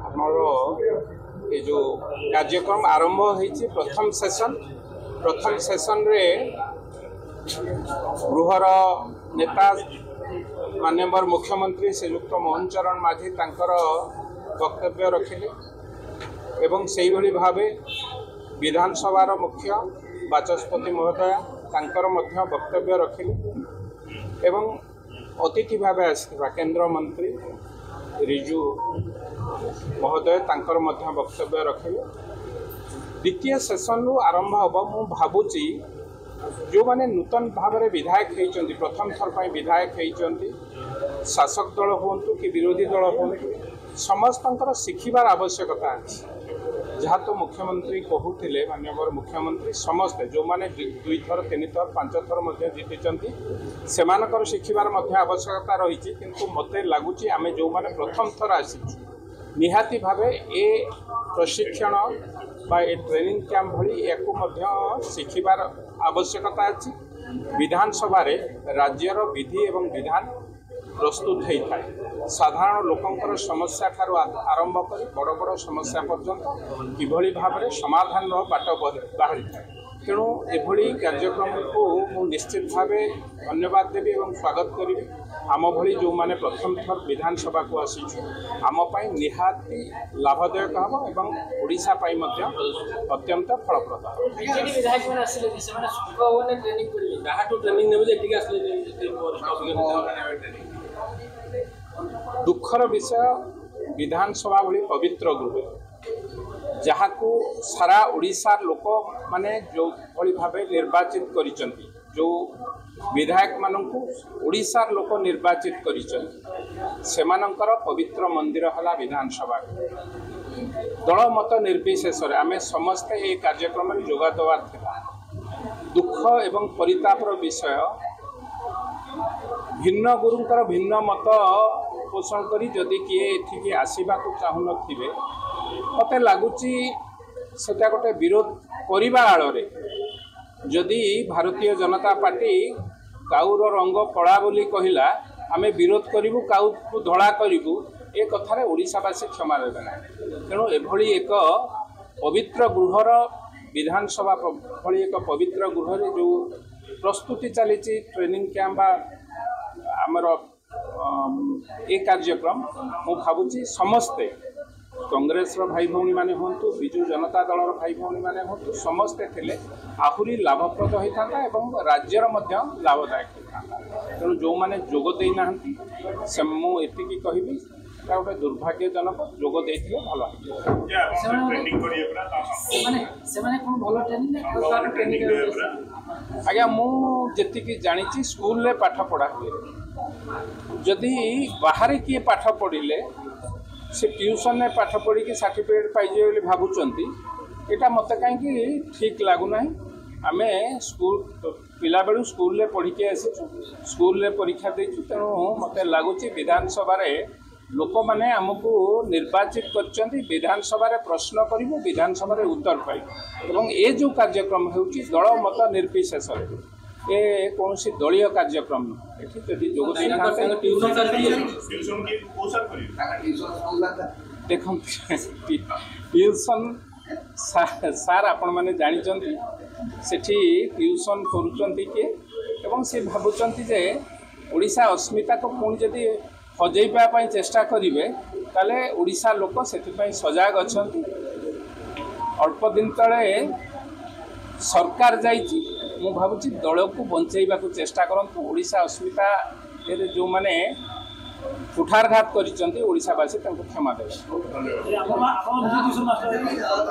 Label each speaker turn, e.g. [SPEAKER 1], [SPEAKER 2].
[SPEAKER 1] ଆମର ଏ ଯେଉଁ କାର୍ଯ୍ୟକ୍ରମ ଆରମ୍ଭ ହୋଇଛି ପ୍ରଥମ ସେସନରେ ଗୃହର ନେତା ମାନ୍ୟବର ମୁଖ୍ୟମନ୍ତ୍ରୀ ଶ୍ରୀଯୁକ୍ତ ମୋହନ ଚରଣ ମାଝୀ ତାଙ୍କର ବକ୍ତବ୍ୟ ରଖିଲେ ଏବଂ ସେଇଭଳି ଭାବେ ବିଧାନସଭାର ମୁଖ୍ୟ ବାଚସ୍ପତି ମହୋଦୟ ତାଙ୍କର ମଧ୍ୟ ବକ୍ତବ୍ୟ ରଖିଲେ ଏବଂ ଅତିଥି ଭାବେ ଆସିଥିବା କେନ୍ଦ୍ରମନ୍ତ୍ରୀ ରିଜୁ ମହୋଦୟ ତାଙ୍କର ମଧ୍ୟ ବକ୍ତବ୍ୟ ରଖିଲେ। ଦ୍ୱିତୀୟ ସେସନରୁ ଆରମ୍ଭ ହେବ। ମୁଁ ଭାବୁଛି ଯେଉଁମାନେ ନୂତନ ଭାବରେ ବିଧାୟକ ହେଇଛନ୍ତି, ପ୍ରଥମ ଥର ପାଇଁ ବିଧାୟକ ହେଇଛନ୍ତି, ଶାସକ ଦଳ ହୁଅନ୍ତୁ କି ବିରୋଧୀ ଦଳ ହୁଅନ୍ତୁ, ସମସ୍ତଙ୍କର ଶିଖିବାର ଆବଶ୍ୟକତା ଅଛି। ଯାହା ତ ମୁଖ୍ୟମନ୍ତ୍ରୀ କହୁଥିଲେ, ମାନ୍ୟବର ମୁଖ୍ୟମନ୍ତ୍ରୀ ସମସ୍ତେ ଯେଉଁମାନେ 2 ଥର 3 ଥର 5 ଥର ମଧ୍ୟ ଜିତିଛନ୍ତି ସେମାନଙ୍କର ଶିଖିବାର ମଧ୍ୟ ଆବଶ୍ୟକତା ରହିଛି। କିନ୍ତୁ ମୋତେ ଲାଗୁଛି ଆମେ ଯେଉଁମାନେ ପ୍ରଥମ ଥର ଆସିଛୁ ନିହାତି ଭାବେ ଏ ପ୍ରଶିକ୍ଷଣ ବା ଏ ଟ୍ରେନିଂ କ୍ୟାମ୍ପ ଭଳି ୟାକୁ ମଧ୍ୟ ଶିଖିବାର ଆବଶ୍ୟକତା ଅଛି। ବିଧାନସଭାରେ ରାଜ୍ୟର ବିଧି ଏବଂ ବିଧାନ ପ୍ରସ୍ତୁତ ହୋଇଥାଏ। ସାଧାରଣ ଲୋକଙ୍କର ସମସ୍ୟା ଠାରୁ ଆରମ୍ଭ କରି ବଡ଼ ବଡ଼ ସମସ୍ୟା ପର୍ଯ୍ୟନ୍ତ କିଭଳି ଭାବରେ ସମାଧାନର ବାଟ ବାହାରିଥାଏ। ତେଣୁ ଏଭଳି କାର୍ଯ୍ୟକ୍ରମକୁ ମୁଁ ନିଶ୍ଚିତ ଭାବେ ଧନ୍ୟବାଦ ଦେବି ଏବଂ ସ୍ୱାଗତ କରିବି। ଆମ ଭଳି ଯେଉଁମାନେ ପ୍ରଥମ ଥର ବିଧାନସଭାକୁ ଆସିଛୁ ଆମ ପାଇଁ ନିହାତି ଲାଭଦାୟକ ହେବ ଏବଂ ଓଡ଼ିଶା ପାଇଁ ମଧ୍ୟ ଅତ୍ୟନ୍ତ ଫଳପ୍ରଦ। ଦୁଃଖର ବିଷୟ ବିଧାନସଭା ଭଳି ପବିତ୍ର ଗୃହ ଯାହାକୁ ସାରା ଓଡ଼ିଶାର ଲୋକମାନେ ଯେଉଁଭଳି ଭାବେ ନିର୍ବାଚିତ କରିଛନ୍ତି, ଯେଉଁ ବିଧାୟକମାନଙ୍କୁ ଓଡ଼ିଶାର ଲୋକ ନିର୍ବାଚିତ କରିଛନ୍ତି, ସେମାନଙ୍କର ପବିତ୍ର ମନ୍ଦିର ହେଲା ବିଧାନସଭା। ଦଳମତ ନିର୍ବିଶେଷରେ ଆମେ ସମସ୍ତେ ଏହି କାର୍ଯ୍ୟକ୍ରମରେ ଯୋଗ ଦେବାର ଥିଲା। ଦୁଃଖ ଏବଂ ପରିତାପର ବିଷୟ ଭିନ୍ନ ଗୁରୁଙ୍କର ଭିନ୍ନ ମତ ପୋଷଣ କରି ଯଦି କିଏ ଏଠିକି ଆସିବାକୁ ଚାହୁଁନଥିବେ, ମୋତେ ଲାଗୁଛି ସେଟା ଗୋଟେ ବିରୋଧ କରିବା ଆଳରେ ଯଦି ଭାରତୀୟ ଜନତା ପାର୍ଟି କାଉର ରଙ୍ଗ କଳା ବୋଲି କହିଲା, ଆମେ ବିରୋଧ କରିବୁ, କାଉକୁ ଧଳା କରିବୁ, ଏ କଥାରେ ଓଡ଼ିଶାବାସୀ କ୍ଷମା ଦେବେ ନାହିଁ। ତେଣୁ ଏଭଳି ଏକ ପବିତ୍ର ଗୃହର ବିଧାନସଭା ଭଳି ଏକ ପବିତ୍ର ଗୃହରେ ଯେଉଁ ପ୍ରସ୍ତୁତି ଚାଲିଛି ଟ୍ରେନିଂ କ୍ୟାମ୍ପ ବା ଆମର ଏ କାର୍ଯ୍ୟକ୍ରମ, ମୁଁ ଭାବୁଛି ସମସ୍ତେ କଂଗ୍ରେସର ଭାଇ ଭଉଣୀମାନେ ହୁଅନ୍ତୁ, ବିଜୁ ଜନତା ଦଳର ଭାଇ ଭଉଣୀମାନେ ହୁଅନ୍ତୁ, ସମସ୍ତେ ଥିଲେ ଆହୁରି ଲାଭପ୍ରଦ ହୋଇଥାନ୍ତା ଏବଂ ରାଜ୍ୟର ମଧ୍ୟ ଲାଭଦାୟକ ହୋଇଥାନ୍ତା। ତେଣୁ ଯେଉଁମାନେ ଯୋଗ ଦେଇନାହାନ୍ତି ମୁଁ ଏତିକି କହିବି ଏଇଟା ଗୋଟେ ଦୁର୍ଭାଗ୍ୟଜନକ। ଯୋଗ ଦେଇଥିଲେ ଭଲ। ଆଜ୍ଞା, ମୁଁ ଯେତିକି ଜାଣିଛି ସ୍କୁଲରେ ପାଠ ପଢ଼ା ହୁଏ। ଯଦି ବାହାରେ କିଏ ପାଠ ପଢ଼ିଲେ ସେ ଟ୍ୟୁସନରେ ପାଠ ପଢ଼ିକି ସାର୍ଟିଫିକେଟ୍ ପାଇଯିବେ ବୋଲି ଭାବୁଛନ୍ତି, ଏଇଟା ମୋତେ କାହିଁକି ଠିକ୍ ଲାଗୁନାହିଁ। ଆମେ ପିଲାବେଳୁ ସ୍କୁଲରେ ପଢ଼ିକି ଆସିଛୁ, ସ୍କୁଲରେ ପରୀକ୍ଷା ଦେଇଛୁ। ତେଣୁ ମୋତେ ଲାଗୁଛି ବିଧାନସଭାରେ ଲୋକମାନେ ଆମକୁ ନିର୍ବାଚିତ କରିଛନ୍ତି, ବିଧାନସଭାରେ ପ୍ରଶ୍ନ କରିବୁ, ବିଧାନସଭାରେ ଉତ୍ତର ପାଇବୁ ଏବଂ ଏ ଯେଉଁ କାର୍ଯ୍ୟକ୍ରମ ହେଉଛି ଦଳ ମତ ନିର୍ବିଶେଷରେ ଏ କୌଣସି ଦଳୀୟ କାର୍ଯ୍ୟକ୍ରମ ନୁହେଁ। ଏଠି ଯଦି ଯୋଗ ଦେଇଥାନ୍ତେ ଦେଖନ୍ତୁ, ଟ୍ୟୁସନ୍ ସାର୍ ଆପଣମାନେ ଜାଣିଛନ୍ତି ସେଠି ଟ୍ୟୁସନ୍ କରୁଛନ୍ତି କିଏ ଏବଂ ସେ ଭାବୁଛନ୍ତି ଯେ ଓଡ଼ିଶା ଅସ୍ମିତାକୁ ପୁଣି ଯଦି ହଜେଇବା ପାଇଁ ଚେଷ୍ଟା କରିବେ ତାହେଲେ ଓଡ଼ିଶା ଲୋକ ସେଥିପାଇଁ ସଜାଗ ଅଛନ୍ତି। ଅଳ୍ପ ଦିନ ତଳେ ସରକାର ଯାଇଛି, ମୁଁ ଭାବୁଛି ଦଳକୁ ବଞ୍ଚେଇବାକୁ ଚେଷ୍ଟା କରନ୍ତୁ। ଓଡ଼ିଶା ଅସ୍ମିତାରେ ଯେଉଁମାନେ କୁଠାରଘାତ କରିଛନ୍ତି ଓଡ଼ିଶାବାସୀ ତାଙ୍କୁ କ୍ଷମା ଦେବେ।